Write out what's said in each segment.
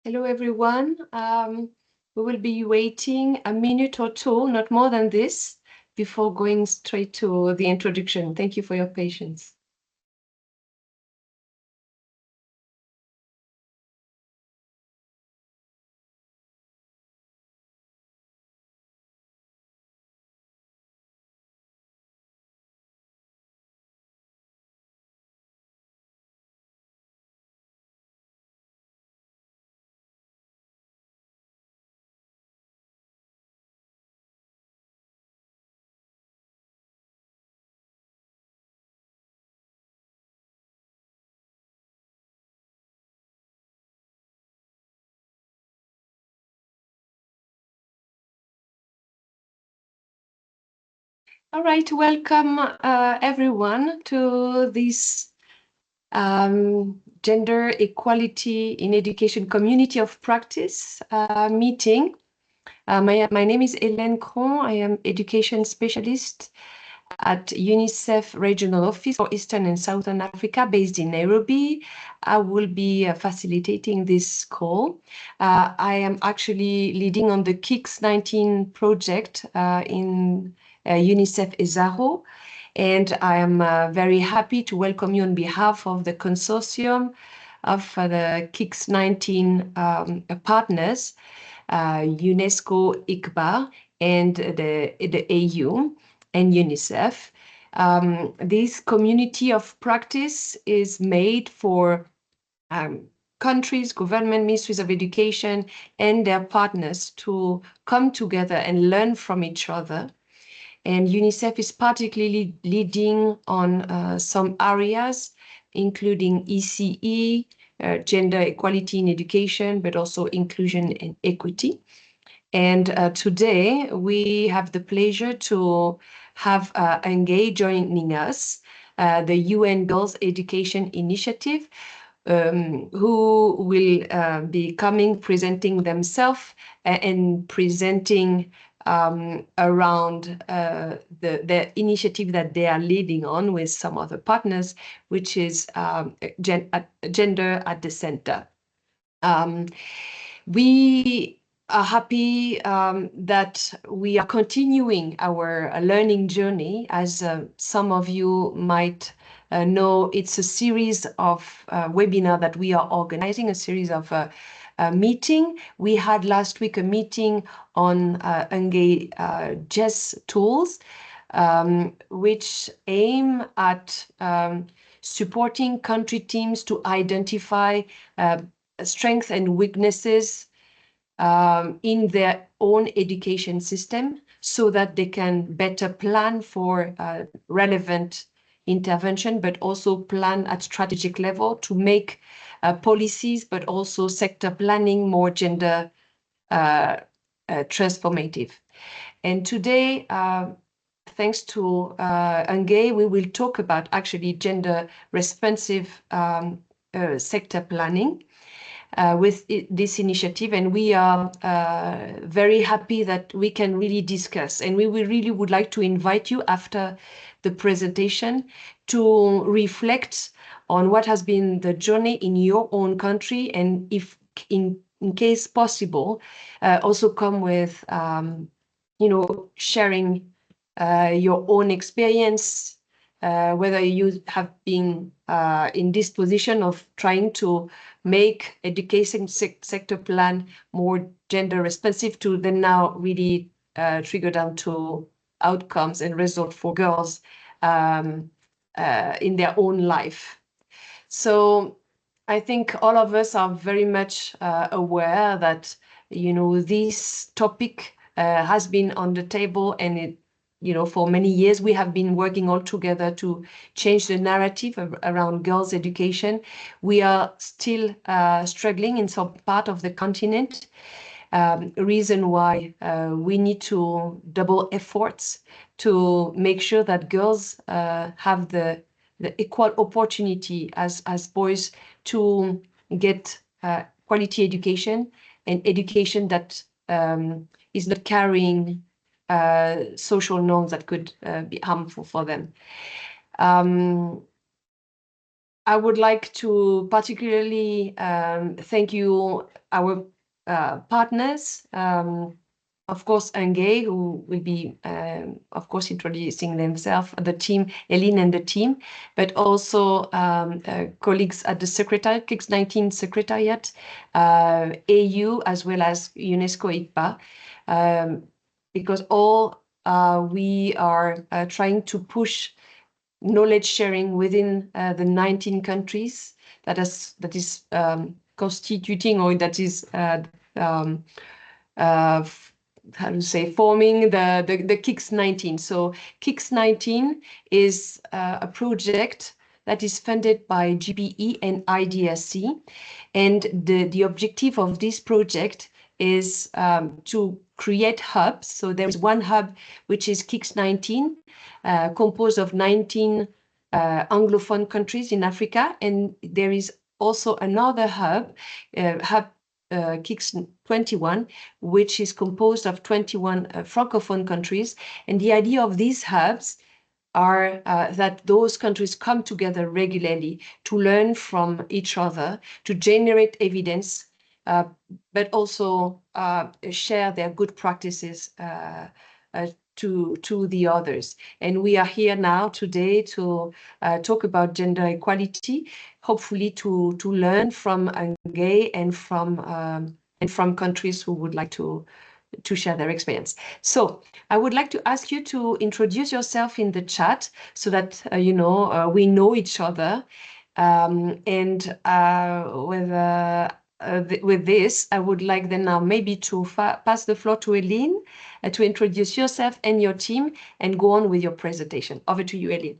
Hello, everyone. We will be waiting a minute or two, not more than this, before going straight to the introduction. Thank you for your patience. All right, welcome everyone to this Gender Equality in Education Community of Practice meeting. My name is Hélène Cron. I am education specialist at UNICEF Regional Office for Eastern and Southern Africa, based in Nairobi. I will be facilitating this call. I am actually leading on the KICS-19 project in UNICEF EZARO, and I am very happy to welcome you on behalf of the consortium of the KICS-19 partners, UNESCO ICBA, and the AU and UNICEF. This community of practice is made for countries, government, ministries of education, and their partners to come together and learn from each other. And UNICEF is particularly leading on some areas, including ECE, gender equality in education, but also inclusion and equity. And today we have the pleasure to have UNGEI joining us, the UN Girls Education Initiative, who will be coming, presenting themselves and presenting around the initiative that they are leading on with some other partners, which is Gender at the Center. We are happy that we are continuing our learning journey. As some of you might know, it's a series of webinars that we are organizing, a series of meeting. We had last week a meeting on UNGEI GES tools, which aim at supporting country teams to identify strengths and weaknesses in their own education system so that they can better plan for relevant intervention, but also plan at strategic level to make policies, but also sector planning more gender transformative. And today, thanks to UNGEI, we will talk about actually gender responsive sector planning with this initiative, and we are very happy that we can really discuss, and we really would like to invite you after the presentation to reflect on what has been the journey in your own country, and if in case possible, also come with sharing your own experience, whether you have been in this position of trying to make education sector plan more gender responsive to then now really trigger down to outcomes and results for girls in their own life. So I think all of us are very much aware that, this topic has been on the table, and it, for many years we have been working all together to change the narrative around girls' education. We are still struggling in some part of the continent. Reason why we need to double efforts to make sure that girls have the equal opportunity as boys to get quality education, and education that is not carrying social norms that could be harmful for them. I would like to particularly thank you, our partners, of course, UNGEI, who will be, of course, introducing themselves, the team, Eline and the team, but also colleagues at the Secretariat, KICS 19 Secretariat, AU, as well as UNESCO IIEP, because all we are trying to push knowledge sharing within the 19 countries that is constituting, or that is how to say, forming the KICS 19. So KICS 19 is a project that is funded by GBE and IDSC, and the objective of this project is to create hubs. So there is one hub which is KICS 19, composed of 19 Anglophone countries in Africa, and there is also another hub, KICS 21, which is composed of 21 Francophone countries. And the idea of these hubs are that those countries come together regularly to learn from each other, to generate evidence, but also share their good practices to the others. And we are here now today to talk about gender equality, hopefully to learn from UNGEI and from countries who would like to share their experience. So I would like to ask you to introduce yourself in the chat so that, we know each other. And with this, I would like then now maybe to pass the floor to Eline to introduce yourself and your team and go on with your presentation. Over to you, Eline.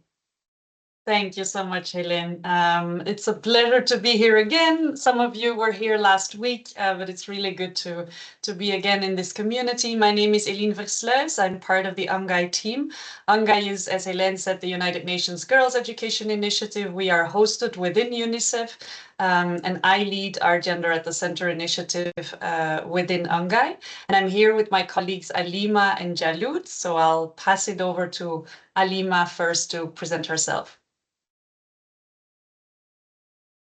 Thank you so much, Hélène. It's a pleasure to be here again. Some of you were here last week, but it's really good to be again in this community. My name is Eline Versluis. I'm part of the UNGEI team. UNGEI is, as Hélène said, the United Nations Girls Education Initiative. We are hosted within UNICEF, and I lead our Gender at the Center initiative within UNGEI. And I'm here with my colleagues Alima and Jaloud. So I'll pass it over to Alima first to present herself.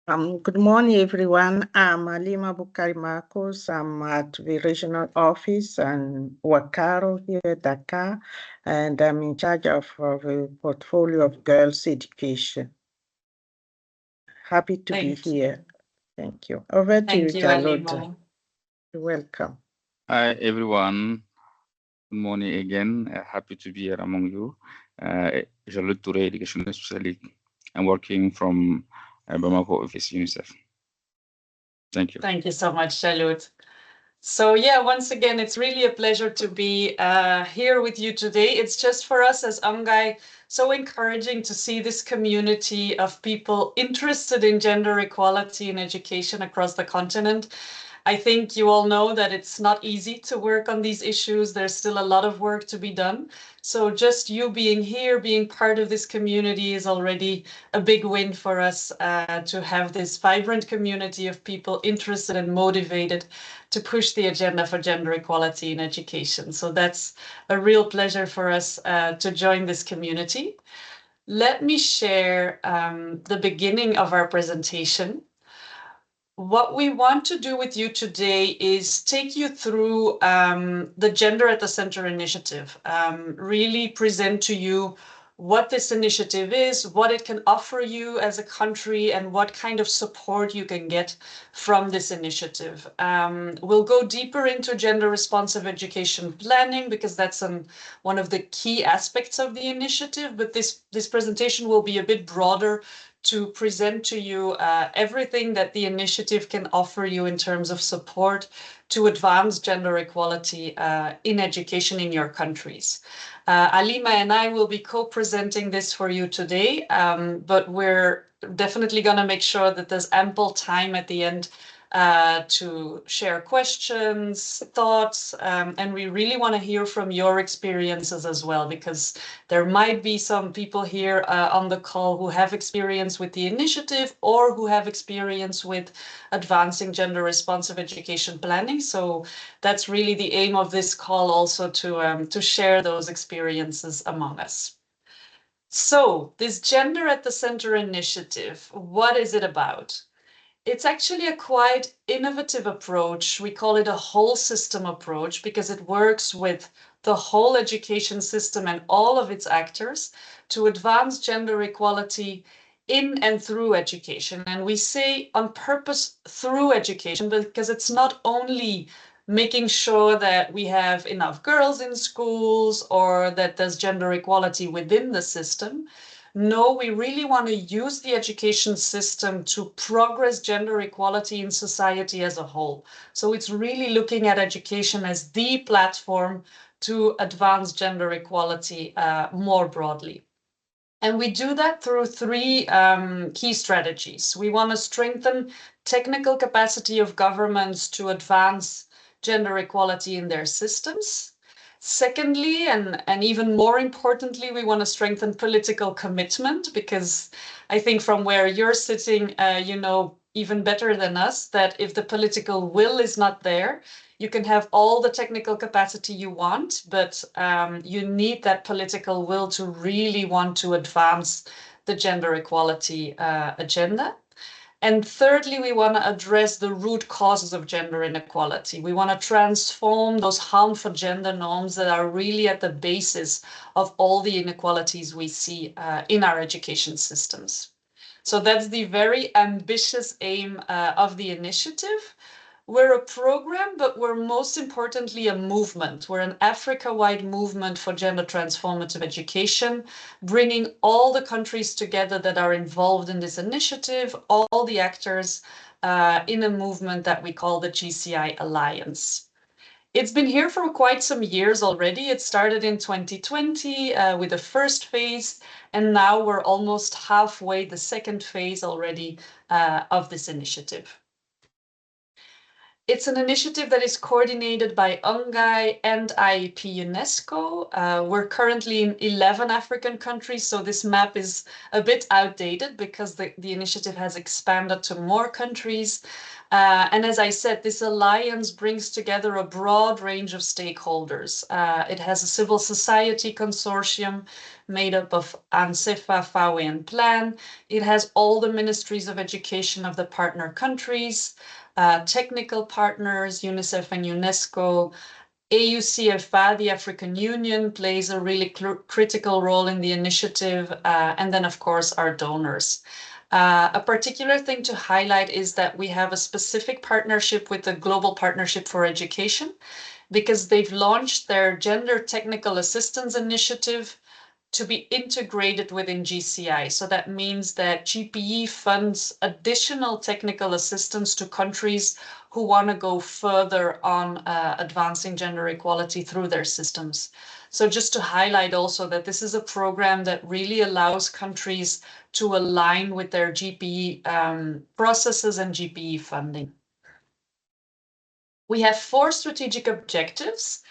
Good morning, everyone. I'm Alima Bukari Marcos. I'm at the regional office in Wakaro here at Dakar, and I'm in charge of the portfolio of girls' education. Happy to be here. Thank you. Over to you, Charlotte. You're welcome. Hi, everyone. Good morning again. Happy to be here among you. Charlotte Touré, education specialist. I'm working from Bamako office, UNICEF. Thank you. Thank you so much, Charlotte. So yeah, once again, it's really a pleasure to be here with you today. It's just for us as UNGEI so encouraging to see this community of people interested in gender equality in education across the continent. I think you all know that it's not easy to work on these issues. There's still a lot of work to be done. So just you being here, being part of this community is already a big win for us to have this vibrant community of people interested and motivated to push the agenda for gender equality in education. So that's a real pleasure for us to join this community. Let me share the beginning of our presentation. What we want to do with you today is take you through the Gender at the Center initiative, really present to you what this initiative is, what it can offer you as a country, and what kind of support you can get from this initiative. We'll go deeper into gender responsive education planning because that's one of the key aspects of the initiative, but this presentation will be a bit broader to present to you everything that the initiative can offer you in terms of support to advance gender equality in education in your countries. Alima and I will be co-presenting this for you today, but we're definitely going to make sure that there's ample time at the end to share questions, thoughts, and we really want to hear from your experiences as well, because there might be some people here on the call who have experience with the initiative or who have experience with advancing gender responsive education planning. So that's really the aim of this call, also to share those experiences among us. So this Gender at the Center initiative, what is it about? It's actually a quite innovative approach. We call it a whole system approach because it works with the whole education system and all of its actors to advance gender equality in and through education. And we say on purpose through education because it's not only making sure that we have enough girls in schools or that there's gender equality within the system. No, we really want to use the education system to progress gender equality in society as a whole. So it's really looking at education as the platform to advance gender equality more broadly. And we do that through three key strategies. We want to strengthen technical capacity of governments to advance gender equality in their systems. Secondly, and even more importantly, we want to strengthen political commitment because I think from where you're sitting, you know even better than us that if the political will is not there, you can have all the technical capacity you want, but you need that political will to really want to advance the gender equality agenda. And thirdly, we want to address the root causes of gender inequality. We want to transform those harmful gender norms that are really at the basis of all the inequalities we see in our education systems. So that's the very ambitious aim of the initiative. We're a program, but we're most importantly a movement. We're an Africa-wide movement for gender transformative education, bringing all the countries together that are involved in this initiative, all the actors in a movement that we call the GCI Alliance. It's been here for quite some years already. It started in 2020 with the first phase, and now we're almost halfway the second phase already of this initiative. It's an initiative that is coordinated by UNGEI and IEP UNESCO. We're currently in 11 African countries, so this map is a bit outdated because the initiative has expanded to more countries. And as I said, this alliance brings together a broad range of stakeholders. It has a civil society consortium made up of ANCEFA, FAWE, and PLAN. It has all the ministries of education of the partner countries, technical partners, UNICEF and UNESCO. AUCFA, the African Union, plays a really critical role in the initiative, and then, of course, our donors. A particular thing to highlight is that we have a specific partnership with the Global Partnership for Education because they've launched their Gender Technical Assistance Initiative to be integrated within GCI. So that means that GPE funds additional technical assistance to countries who want to go further on advancing gender equality through their systems. So just to highlight also that this is a program that really allows countries to align with their GPE processes and GPE funding. We have 4 strategic objectives.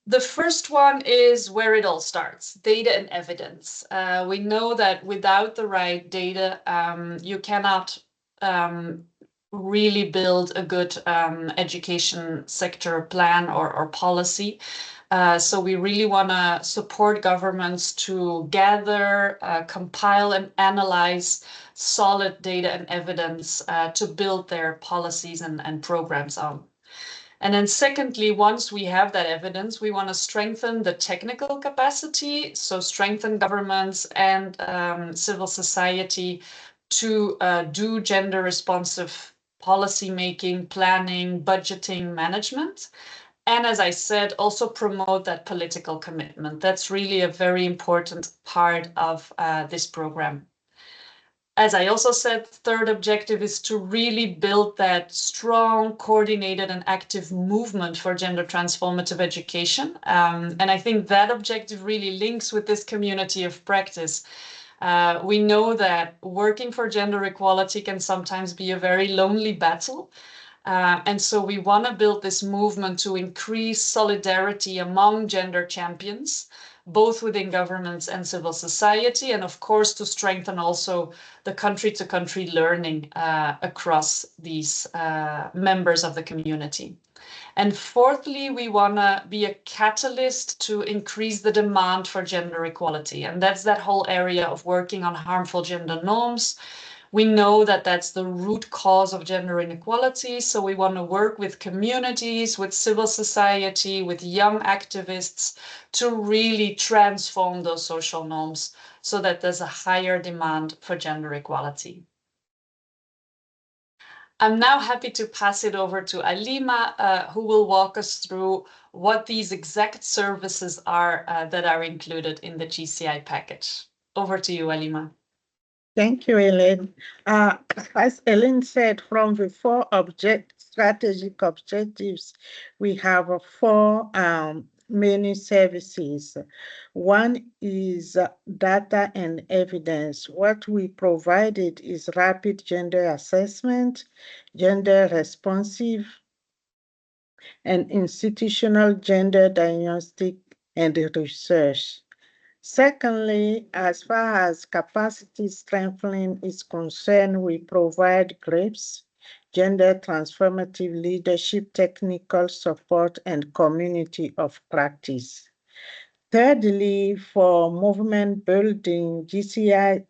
The first one is where it all starts, data and evidence. We know that without the right data, you cannot really build a good education sector plan or policy. So we really want to support governments to gather, compile and analyze solid data and evidence to build their policies and programs on. And then secondly, once we have that evidence, we want to strengthen the technical capacity, so strengthen governments and civil society to do gender responsive policy making, planning, budgeting, management. And as I said, also promote that political commitment. That's really a very important part of this program. As I also said, third objective is to really build that strong, coordinated and active movement for gender transformative education. And I think that objective really links with this community of practice. We know that working for gender equality can sometimes be a very lonely battle. And so we want to build this movement to increase solidarity among gender champions, both within governments and civil society, and of course to strengthen also the country-to-country learning across these members of the community. And fourthly, we want to be a catalyst to increase the demand for gender equality. And that's that whole area of working on harmful gender norms. We know that that's the root cause of gender inequality. So we want to work with communities, with civil society, with young activists to really transform those social norms so that there's a higher demand for gender equality. I'm now happy to pass it over to Alima, who will walk us through what these exact services are that are included in the GCI package. Over to you, Alima. Thank you, Ellen. As Ellen said, from the four strategic objectives, we have four main services. One is data and evidence. What we provided is rapid gender assessment, gender responsive, and institutional gender diagnostic and research. Secondly, as far as capacity strengthening is concerned, we provide GRAPES, gender transformative leadership, technical support, and community of practice. Thirdly, for movement building, GCI,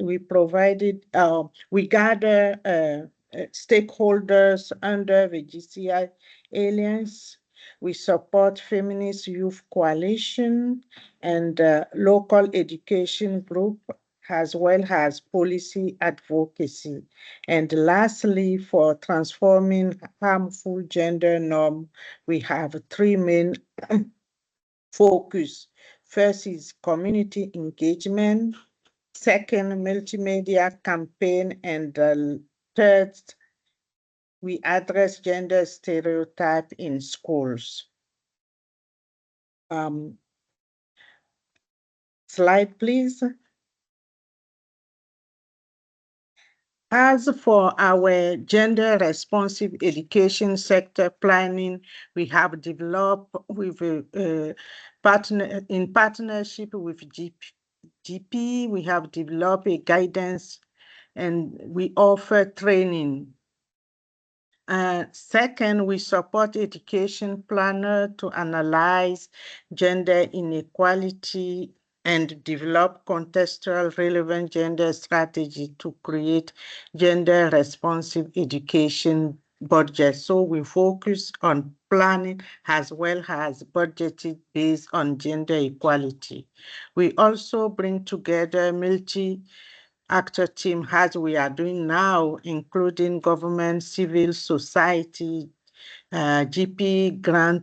we gather stakeholders under the GCI Alliance. We support Feminist Youth Coalition and local education group, as well as policy advocacy. And lastly, for transforming harmful gender norm, we have three main focus. First is community engagement, second, multimedia campaign, and third, we address gender stereotype in schools. Slide, please. As for our gender responsive education sector planning, we have developed with in partnership with GP, we have developed a guidance and we offer training. Second, we support education planner to analyze gender inequality and develop contextual relevant gender strategy to create gender responsive education budget. So we focus on planning as well as budgeting based on gender equality. We also bring together multi-actor team as we are doing now, including government, civil society, GP grant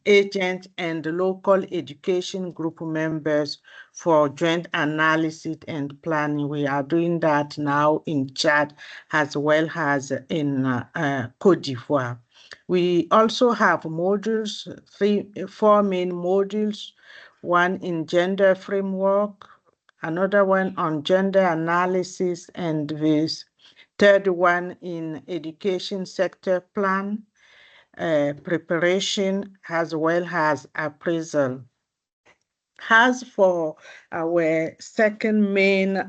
agent, and local education group members for joint analysis and planning. We are doing that now in Chad as well as in Côte d'Ivoire. We also have modules, four main modules, one in gender framework, another one on gender analysis, and this third one in education sector plan, preparation, as well as appraisal. As for our second main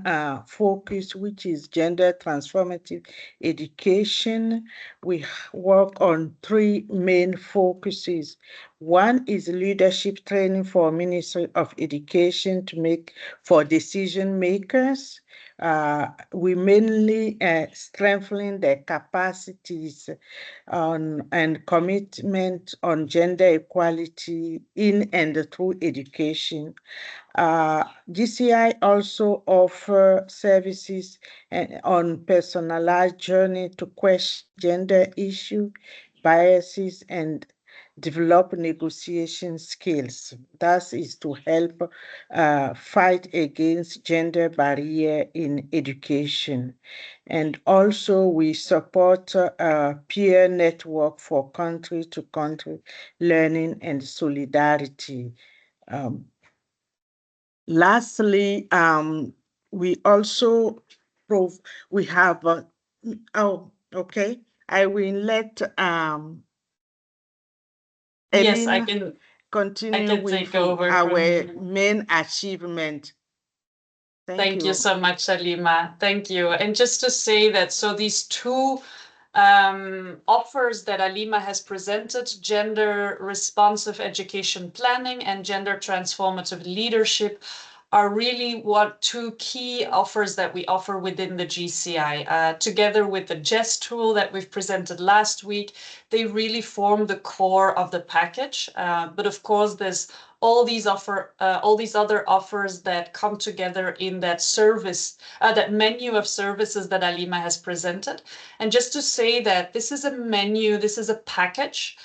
focus, which is gender transformative education, we work on three main focuses. One is leadership training for Ministry of Education to make for decision makers. We mainly strengthening their capacities and commitment on gender equality in and through education. GCI also offer services on personalized journey to question gender issue, biases, and develop negotiation skills. That is to help fight against gender barrier in education. And also we support a peer network for country-to-country learning and solidarity. Lastly, we also we have, okay, I will let yes, I can continue with our main achievement. Thank you so much, Halima. Thank you. And just to say that, so these two offers that Halima has presented, gender responsive education planning and gender transformative leadership, are really two key offers that we offer within the GCI. Together with the GES tool that we've presented last week, they really form the core of the package. But of course, there's all these other offers that come together in that service, that menu of services that Halima has presented. And just to say that this is a menu, this is a package.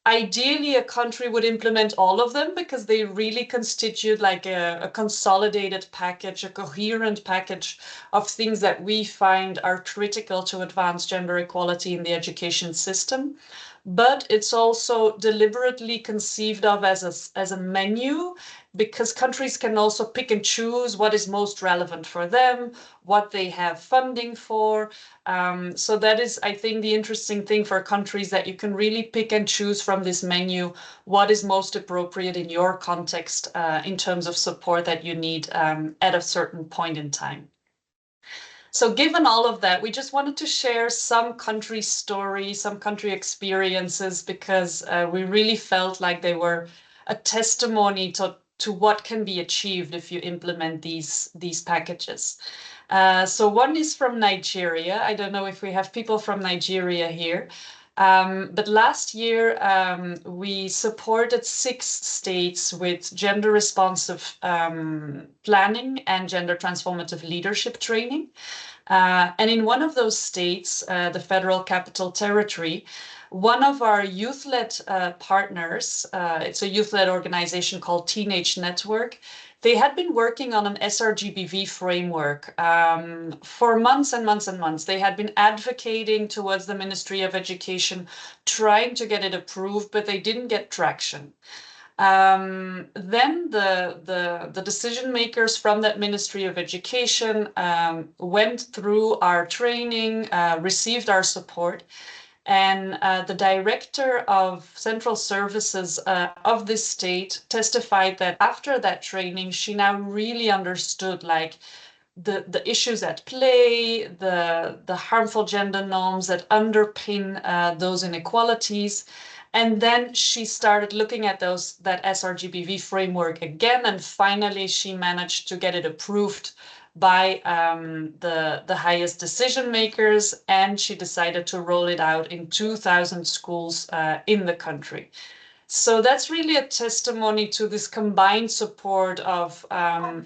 Ideally, a country would implement all of them because they really constitute like a consolidated package, a coherent package of things that we find are critical to advance gender equality in the education system. But it's also deliberately conceived of as a menu, because countries can also pick and choose what is most relevant for them, what they have funding for. So that is, I think, the interesting thing for countries, that you can really pick and choose from this menu what is most appropriate in your context in terms of support that you need at a certain point in time. So given all of that, we just wanted to share some country stories, some country experiences, because we really felt like they were a testimony to what can be achieved if you implement these packages. So one is from Nigeria. I don't know if we have people from Nigeria here. But last year, we supported 6 states with gender responsive planning and gender transformative leadership training. And in one of those states, the Federal Capital Territory, one of our youth-led partners, it's a youth-led organization called Teenage Network, they had been working on an SRGBV framework for months and months and months. They had been advocating towards the Ministry of Education, trying to get it approved, but they didn't get traction. Then the decision makers from that Ministry of Education went through our training, received our support, and the director of central services of this state testified that after that training, she now really understood like the issues at play, the harmful gender norms that underpin those inequalities. And then she started looking at that SRGBV framework again, and finally she managed to get it approved by the highest decision makers, and she decided to roll it out in 2,000 schools in the country. So that's really a testimony to this combined support of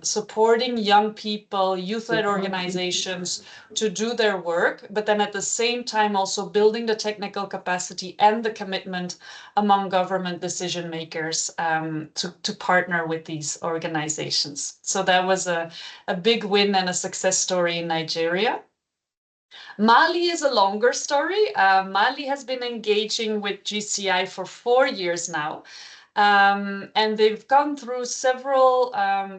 supporting young people, youth-led organizations to do their work, but then at the same time also building the technical capacity and the commitment among government decision makers to partner with these organizations. So that was a big win and a success story in Nigeria. Mali is a longer story. Mali has been engaging with GCI for 4 years now. And they've gone through several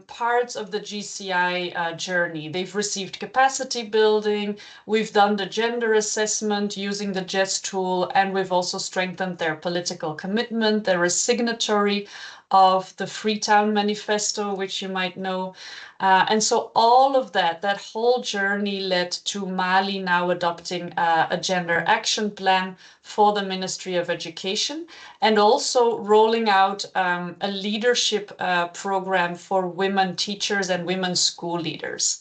parts of the GCI journey. They've received capacity building, we've done the gender assessment using the GES tool, and we've also strengthened their political commitment. They're a signatory of the Freetown Manifesto, which you might know. And so all of that whole journey led to Mali now adopting a gender action plan for the Ministry of Education, and also rolling out a leadership program for women teachers and women school leaders.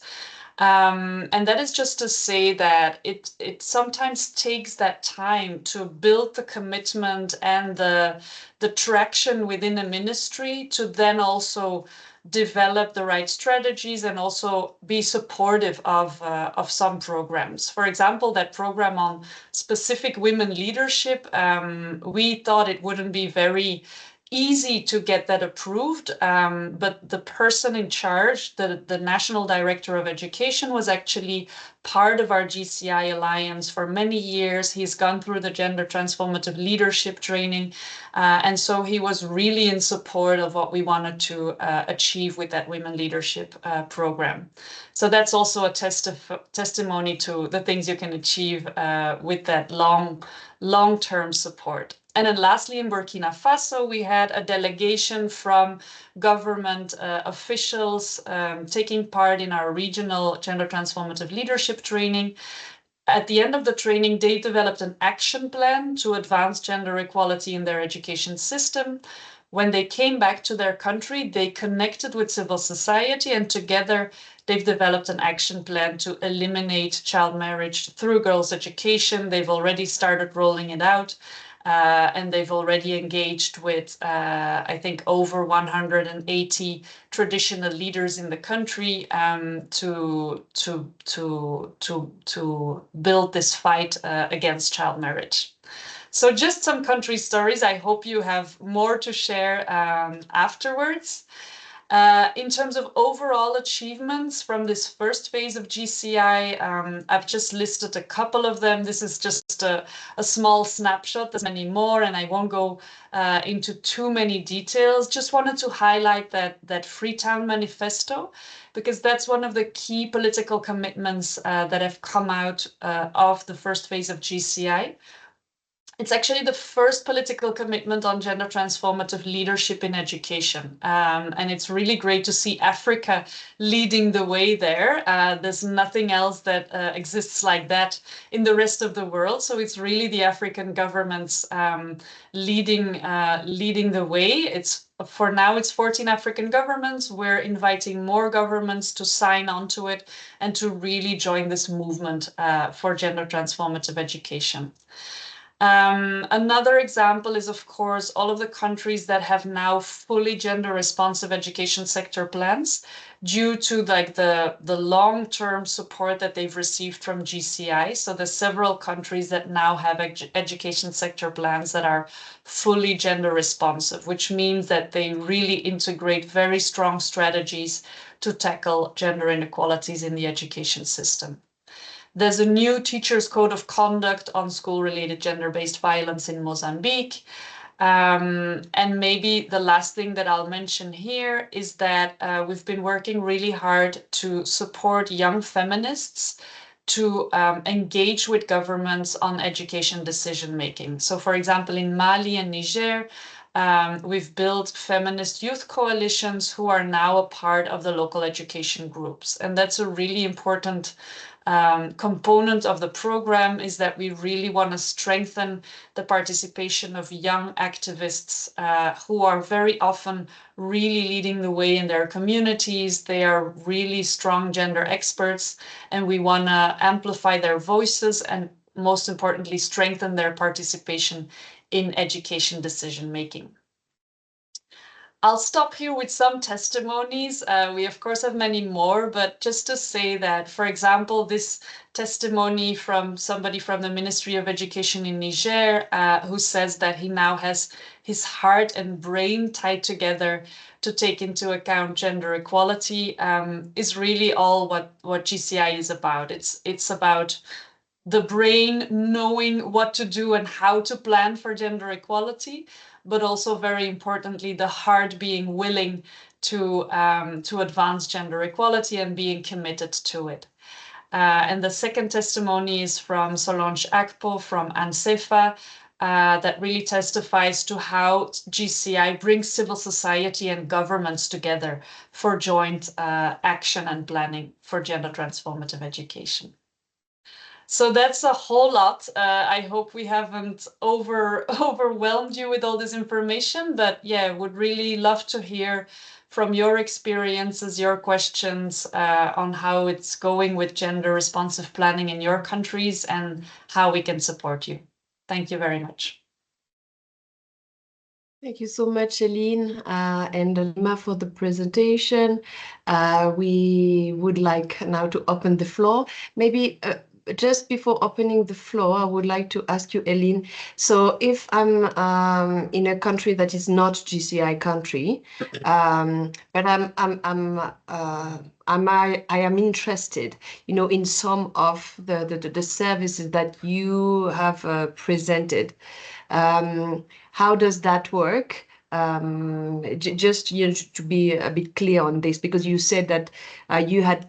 And that is just to say that it sometimes takes that time to build the commitment and the traction within a ministry to then also develop the right strategies and also be supportive of some programs. For example, that program on specific women leadership, we thought it wouldn't be very easy to get that approved, but the person in charge, the National Director of Education, was actually part of our GCI Alliance for many years. He's gone through the gender transformative leadership training, and so he was really in support of what we wanted to achieve with that women leadership program. So that's also a testimony to the things you can achieve with that long-term support. And then lastly, in Burkina Faso, we had a delegation from government officials taking part in our regional gender transformative leadership training. At the end of the training, they developed an action plan to advance gender equality in their education system. When they came back to their country, they connected with civil society, and together they've developed an action plan to eliminate child marriage through girls' education. They've already started rolling it out. And they've already engaged with, I think, over 180 traditional leaders in the country to build this fight against child marriage. So just some country stories. I hope you have more to share afterwards. In terms of overall achievements from this first phase of GCI, I've just listed a couple of them. This is just a small snapshot. There's many more, and I won't go into too many details. Just wanted to highlight that Freetown Manifesto, because that's one of the key political commitments that have come out of the first phase of GCI. It's actually the first political commitment on gender transformative leadership in education. And it's really great to see Africa leading the way there. There's nothing else that exists like that in the rest of the world. So it's really the African governments leading the way. For now, it's 14 African governments. We're inviting more governments to sign on to it and to really join this movement for gender transformative education. Another example is, of course, all of the countries that have now fully gender responsive education sector plans due to the long-term support that they've received from GCI. So there's several countries that now have education sector plans that are fully gender responsive, which means that they really integrate very strong strategies to tackle gender inequalities in the education system. There's a new teacher's code of conduct on school-related gender-based violence in Mozambique. And maybe the last thing that I'll mention here is that we've been working really hard to support young feminists to engage with governments on education decision-making. So for example, in Mali and Niger, we've built feminist youth coalitions who are now a part of the local education groups. And that's a really important component of the program, is that we really want to strengthen the participation of young activists who are very often really leading the way in their communities. They are really strong gender experts, and we want to amplify their voices and, most importantly, strengthen their participation in education decision making. I'll stop here with some testimonies. We, of course, have many more, but just to say that, for example, this testimony from somebody from the Ministry of Education in Niger, who says that he now has his heart and brain tied together to take into account gender equality, is really all what GCI is about. It's about the brain knowing what to do and how to plan for gender equality, but also very importantly, the heart being willing to advance gender equality and being committed to it. And the second testimony is from Solange Akpo from ANSEFA, that really testifies to how GCI brings civil society and governments together for joint action and planning for gender transformative education. So that's a whole lot. I hope we haven't overwhelmed you with all this information, but yeah, would really love to hear from your experiences, your questions on how it's going with gender responsive planning in your countries and how we can support you. Thank you very much. Thank you so much, Eline and Lima, for the presentation. We would like now to open the floor. Maybe just before opening the floor, I would like to ask you, Eline, so if I'm in a country that is not GCI country, but I am interested, in some of the services that you have presented. How does that work? Just to be a bit clear on this, because you said that you had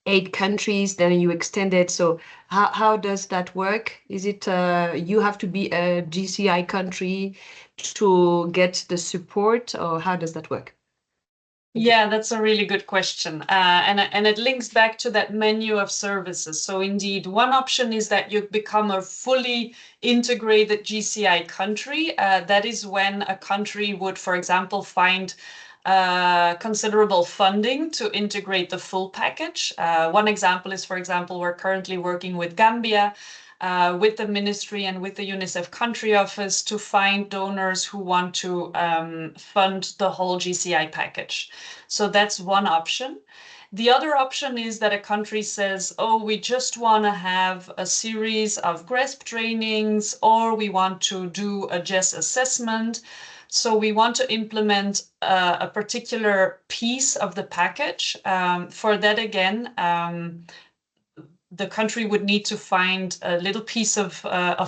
8 countries, then you extend it. So how does that work? Is it you have to be a GCI country to get the support, or how does that work? Yeah, that's a really good question. And it links back to that menu of services. So indeed, one option is that you become a fully integrated GCI country. That is when a country would, for example, find considerable funding to integrate the full package. One example is, for example, we're currently working with Gambia, with the ministry and with the UNICEF country office to find donors who want to fund the whole GCI package. So that's one option. The other option is that a country says, oh, we just want to have a series of GRESP trainings, or we want to do a GES assessment. So we want to implement a particular piece of the package. For that, again, the country would need to find a little piece of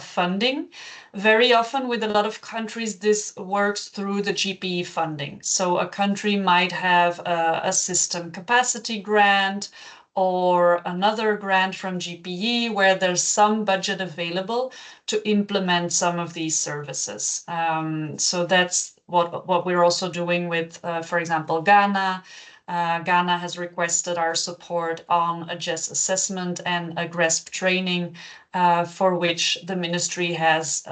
funding. Very often with a lot of countries, this works through the GPE funding. So a country might have a system capacity grant or another grant from GPE where there's some budget available to implement some of these services. So that's what we're also doing with, for example, Ghana. Ghana has requested our support on a GES assessment and a GRESP training, for which the ministry has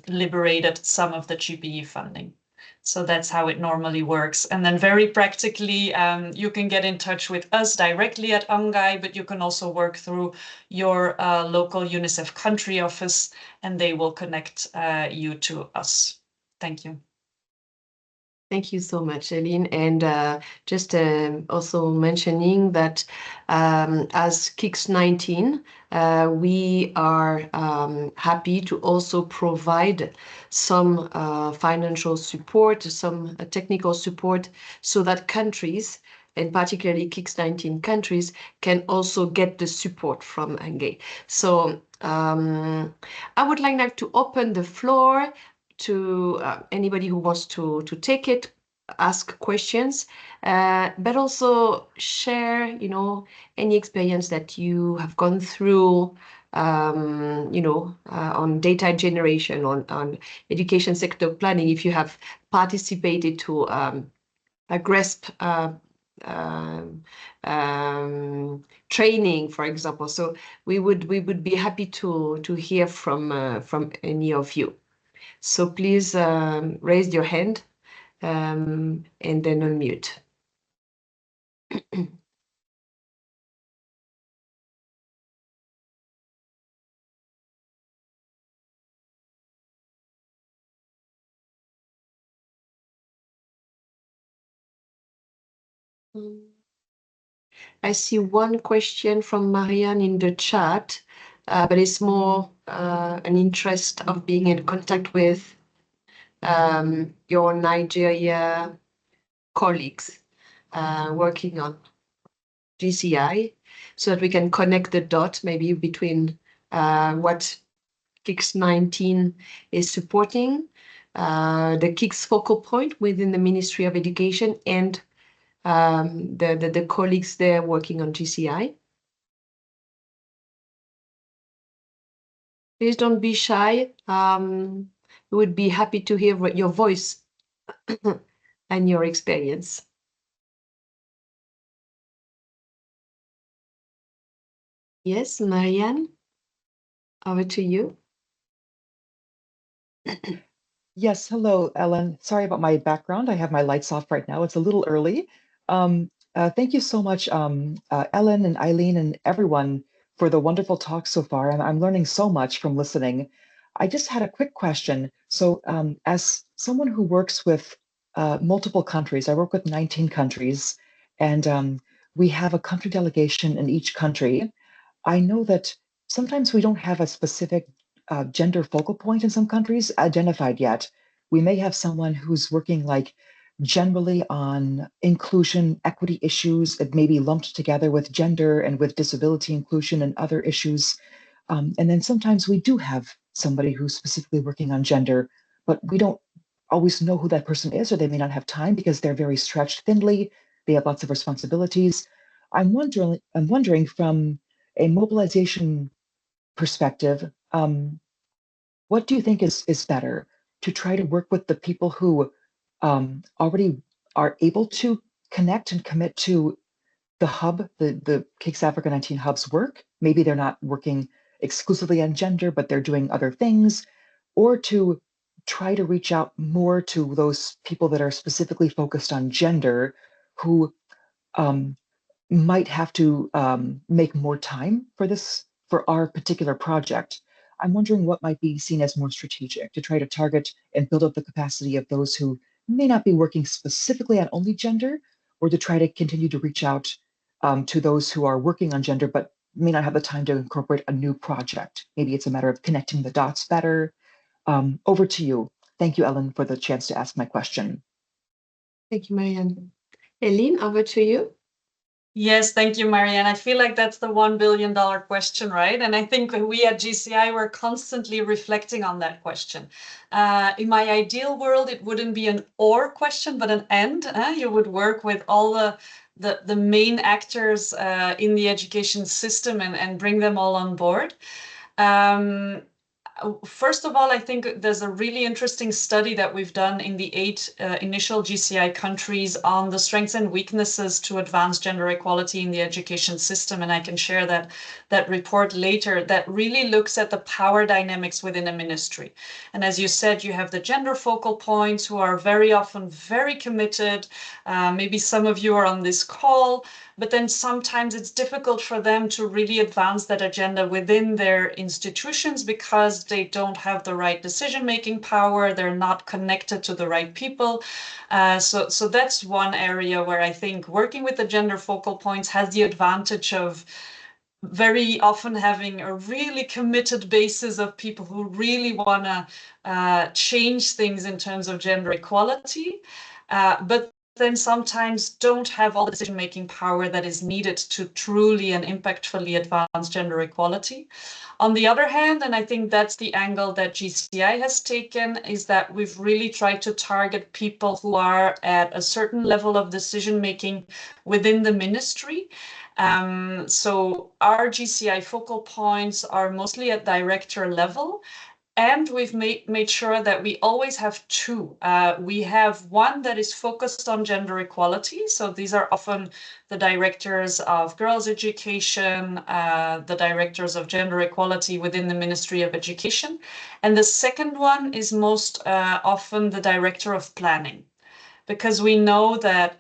liberated some of the GPE funding. So that's how it normally works. And then very practically, you can get in touch with us directly at UNGEI, but you can also work through your local UNICEF country office, and they will connect you to us. Thank you. Thank you so much, Eileen. And just also mentioning that as KIX-19, we are happy to also provide some financial support, some technical support, so that countries, and particularly KIX-19 countries, can also get the support from UNGEI. So I would like now to open the floor to anybody who wants to take it, ask questions, but also share, any experience that you have gone through, on data generation, on education sector planning, if you have participated to a GRESP training, for example. So we would be happy to hear from any of you. So please raise your hand and then unmute. I see one question from Marianne in the chat, but it's more an interest of being in contact with your Nigeria colleagues working on GCI, so that we can connect the dot maybe between what KIX-19 is supporting, the KIX focal point within the Ministry of Education, and the colleagues there working on GCI. Please don't be shy. We would be happy to hear your voice and your experience. Yes, Marianne, over to you. Yes, hello, Ellen. Sorry about my background. I have my lights off right now. It's a little early. Thank you so much, Ellen and Eileen and everyone for the wonderful talk so far. I'm learning so much from listening. I just had a quick question. So as someone who works with multiple countries, I work with 19 countries, and we have a country delegation in each country. I know that sometimes we don't have a specific gender focal point in some countries identified yet. We may have someone who's working like generally on inclusion, equity issues that may be lumped together with gender and with disability inclusion and other issues. And then sometimes we do have somebody who's specifically working on gender, but we don't always know who that person is, or they may not have time because they're very stretched thinly. They have lots of responsibilities. I'm wondering from a mobilization perspective, what do you think is better, to try to work with the people who already are able to connect and commit to the hub, the CAICS Africa 19 hub's work? Maybe they're not working exclusively on gender, but they're doing other things, or to try to reach out more to those people that are specifically focused on gender, who might have to make more time for this, for our particular project. I'm wondering what might be seen as more strategic, to try to target and build up the capacity of those who may not be working specifically on only gender, or to try to continue to reach out to those who are working on gender but may not have the time to incorporate a new project. Maybe it's a matter of connecting the dots better. Over to you. Thank you, Ellen, for the chance to ask my question. Thank you, Marianne. Eileen, over to you. Yes, thank you, Marianne. I feel like that's the $1 billion question, right? And I think we at GCI were constantly reflecting on that question. In my ideal world, it wouldn't be an or question, but an and. You would work with all the main actors in the education system and bring them all on board. First of all, I think there's a really interesting study that we've done in the 8 initial GCI countries on the strengths and weaknesses to advance gender equality in the education system. And I can share that report later, that really looks at the power dynamics within a ministry. And as you said, you have the gender focal points who are very often very committed. Maybe some of you are on this call, but then sometimes it's difficult for them to really advance that agenda within their institutions because they don't have the right decision-making power, they're not connected to the right people. So that's one area where I think working with the gender focal points has the advantage of very often having a really committed basis of people who really want to change things in terms of gender equality, but then sometimes don't have all the decision-making power that is needed to truly and impactfully advance gender equality. On the other hand, and I think that's the angle that GCI has taken, is that we've really tried to target people who are at a certain level of decision-making within the ministry. So our GCI focal points are mostly at director level. And we've made sure that we always have 2. We have one that is focused on gender equality. So these are often the directors of girls' education, the directors of gender equality within the Ministry of Education. And the second one is most often the director of planning, because we know that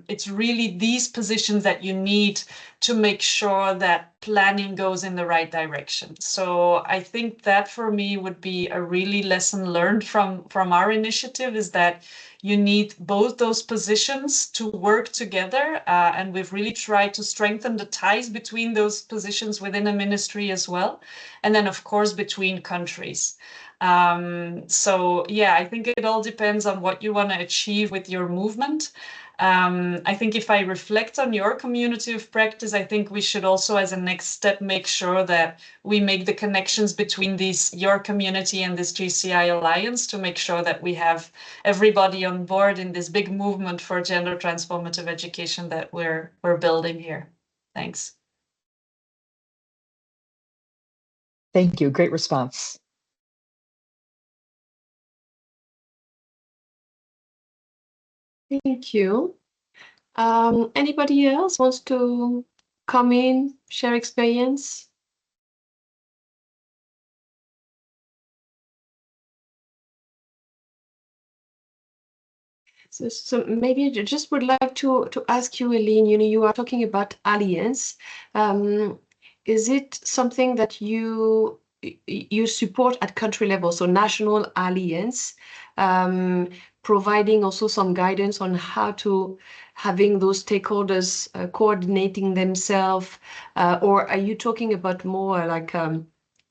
it's really these positions that you need to make sure that planning goes in the right direction. So I think that for me would be a really lesson learned from our initiative, is that you need both those positions to work together. And we've really tried to strengthen the ties between those positions within a ministry as well. And then, of course, between countries. So yeah, I think it all depends on what you want to achieve with your movement. I think if I reflect on your community of practice, I think we should also, as a next step, make sure that we make the connections between your community and this GCI Alliance to make sure that we have everybody on board in this big movement for gender transformative education that we're building here. Thanks. Thank you. Great response. Thank you. Anybody else wants to come in, share experience? So maybe I just would like to ask you, Eileen, you are talking about alliance. Is it something that you support at country level, so national alliance, providing also some guidance on how to having those stakeholders coordinating themselves, or are you talking about more like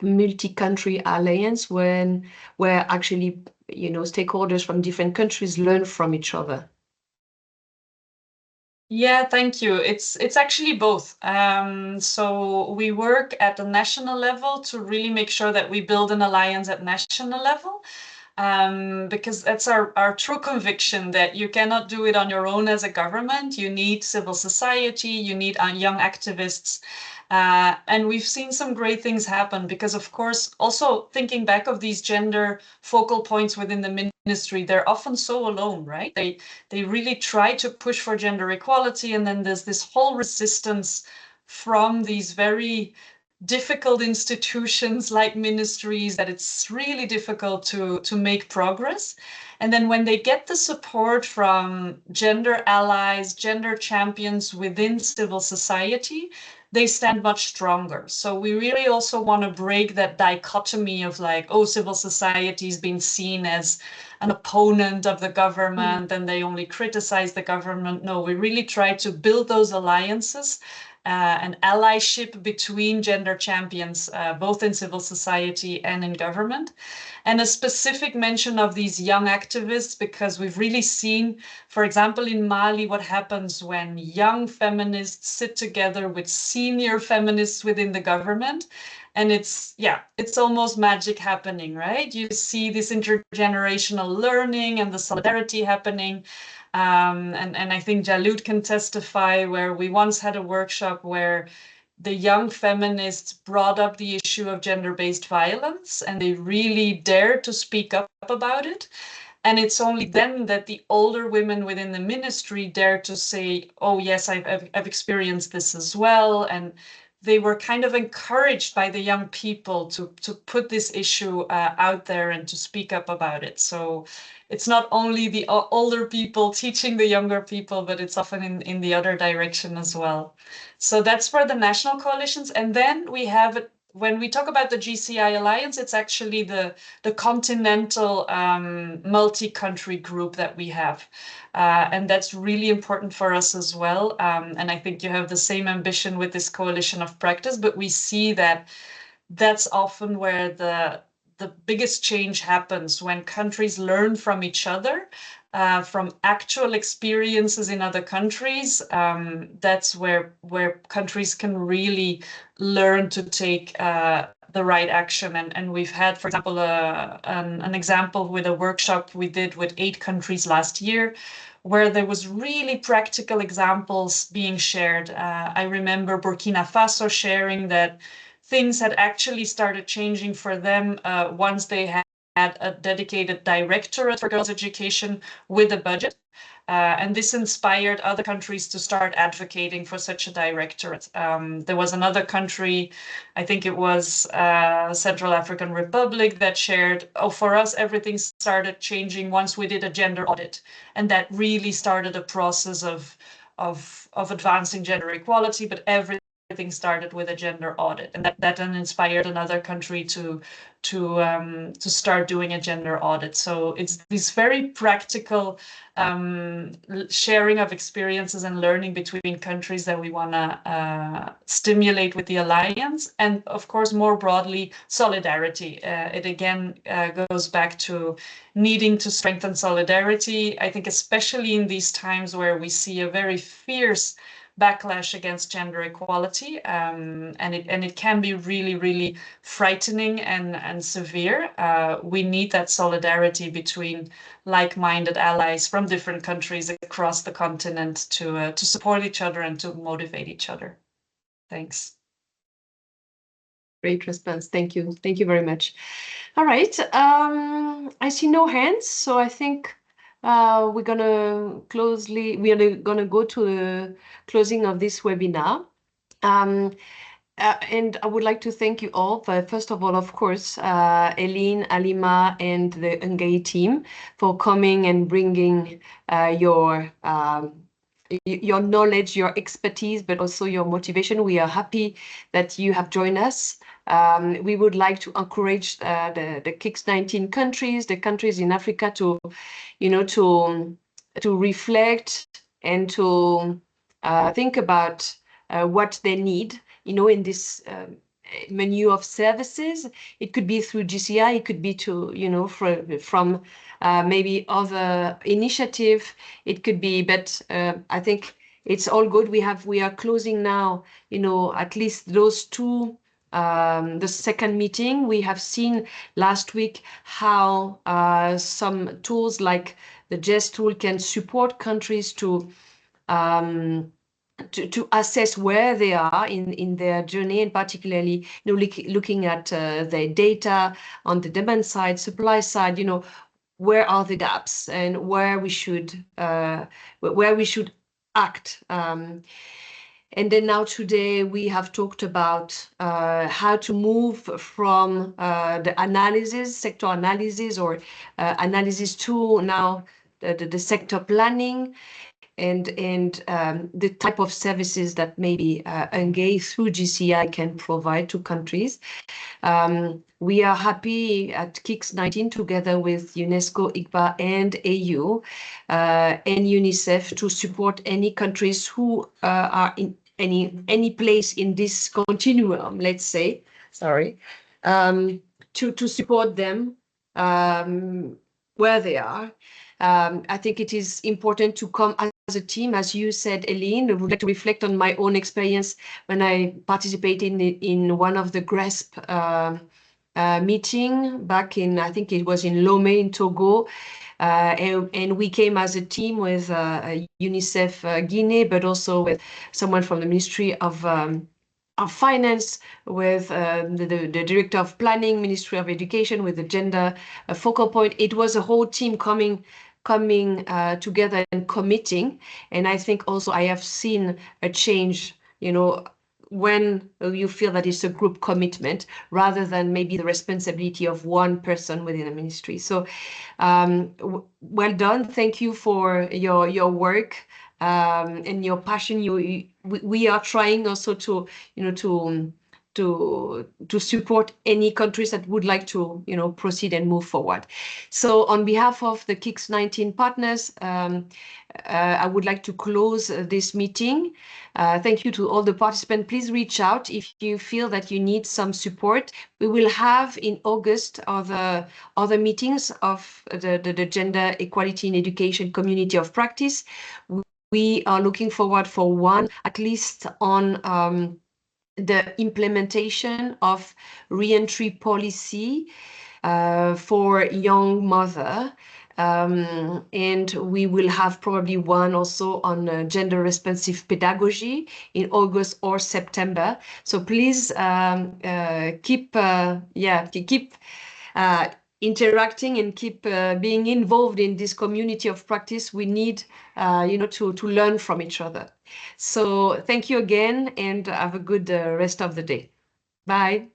multi-country alliance where actually stakeholders from different countries learn from each other? Yeah, thank you. It's actually both. So we work at the national level to really make sure that we build an alliance at national level. because that's our true conviction that you cannot do it on your own as a government. You need civil society, you need young activists. And we've seen some great things happen because, of course, also thinking back of these gender focal points within the ministry, they're often so alone, right? They really try to push for gender equality, and then there's this whole resistance from these very difficult institutions like ministries that it's really difficult to make progress. And then when they get the support from gender allies, gender champions within civil society, they stand much stronger. So we really also want to break that dichotomy of like, oh, civil society is being seen as an opponent of the government and they only criticize the government. No, we really try to build those alliances, an allyship between gender champions, both in civil society and in government. And a specific mention of these young activists, because we've really seen, for example, in Mali, what happens when young feminists sit together with senior feminists within the government. And it's almost magic happening, right? You see this intergenerational learning and the solidarity happening. And I think Jalud can testify, where we once had a workshop where the young feminists brought up the issue of gender-based violence, and they really dared to speak up about it. And it's only then that the older women within the ministry dared to say, oh, yes, I've experienced this as well. And they were kind of encouraged by the young people to put this issue out there and to speak up about it. So it's not only the older people teaching the younger people, but it's often in the other direction as well. So that's for the national coalitions. And then we have, when we talk about the GCI Alliance, it's actually the continental multi-country group that we have. And that's really important for us as well. And I think you have the same ambition with this coalition of practice, but we see that that's often where the biggest change happens, when countries learn from each other, from actual experiences in other countries. That's where countries can really learn to take the right action. And we've had, for example, an example with a workshop we did with 8 countries last year, where there was really practical examples being shared. I remember Burkina Faso sharing that things had actually started changing for them once they had a dedicated directorate for girls' education with a budget. And this inspired other countries to start advocating for such a directorate. There was another country, I think it was Central African Republic, that shared, oh, for us, everything started changing once we did a gender audit. And that really started a process of advancing gender equality, but everything started with a gender audit, and that then inspired another country to start doing a gender audit. So it's this very practical sharing of experiences and learning between countries that we want to stimulate with the alliance. And of course, more broadly, solidarity. It again goes back to needing to strengthen solidarity. I think especially in these times where we see a very fierce backlash against gender equality, and it can be really, really frightening and severe. We need that solidarity between like-minded allies from different countries across the continent to support each other and to motivate each other. Thanks. Great response. Thank you. Thank you very much. All right. I see no hands, so I think we're gonna go to the closing of this webinar. And I would like to thank you all, first of all, of course, Eileen, Alima, and the UNGEI team for coming and bringing your knowledge, your expertise, but also your motivation. We are happy that you have joined us. We would like to encourage the KICS 19 countries, the countries in Africa, to reflect and to think about what they need, in this menu of services. It could be through GCI, it could be from maybe other initiative. It could be, but I think it's all good. We are closing now, at least those 2 the second meeting. We have seen last week how some tools like the GES tool can support countries to assess where they are in their journey, and particularly looking at their data on the demand side, supply side, where are the gaps and where we should act. And then now today we have talked about how to move from the analysis, sector analysis or analysis to now the sector planning and the type of services that maybe UNGEI through GCI can provide to countries. We are happy at KIX-19 together with UNESCO, ICPA and AU and UNICEF to support any countries who are in any place in this continuum, let's say, to support them where they are. I think it is important to come as a team, as you said, Eileen. I would like to reflect on my own experience when I participated in one of the GRESP meeting back in, I think it was in Lomé in Togo. And we came as a team with UNICEF Guinea, but also with someone from the Ministry of Finance, with the Director of Planning, Ministry of Education, with the gender focal point. It was a whole team coming together and committing. And I think also I have seen a change, when you feel that it's a group commitment rather than maybe the responsibility of one person within a ministry. So well done. Thank you for your work and your passion. We are trying also to support any countries that would like to proceed and move forward. So on behalf of the KIX-19 partners, I would like to close this meeting. Thank you to all the participants. Please reach out if you feel that you need some support. We will have in August other meetings of the Gender Equality in Education Community of Practice. We are looking forward for one, at least on the implementation of re-entry policy for young mother. And we will have probably one also on gender responsive pedagogy in August or September. So please keep interacting and keep being involved in this community of practice. We need to learn from each other. So thank you again and have a good rest of the day. Bye.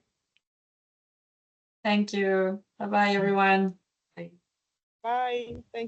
Thank you. Bye-bye, everyone. Bye. Thank you.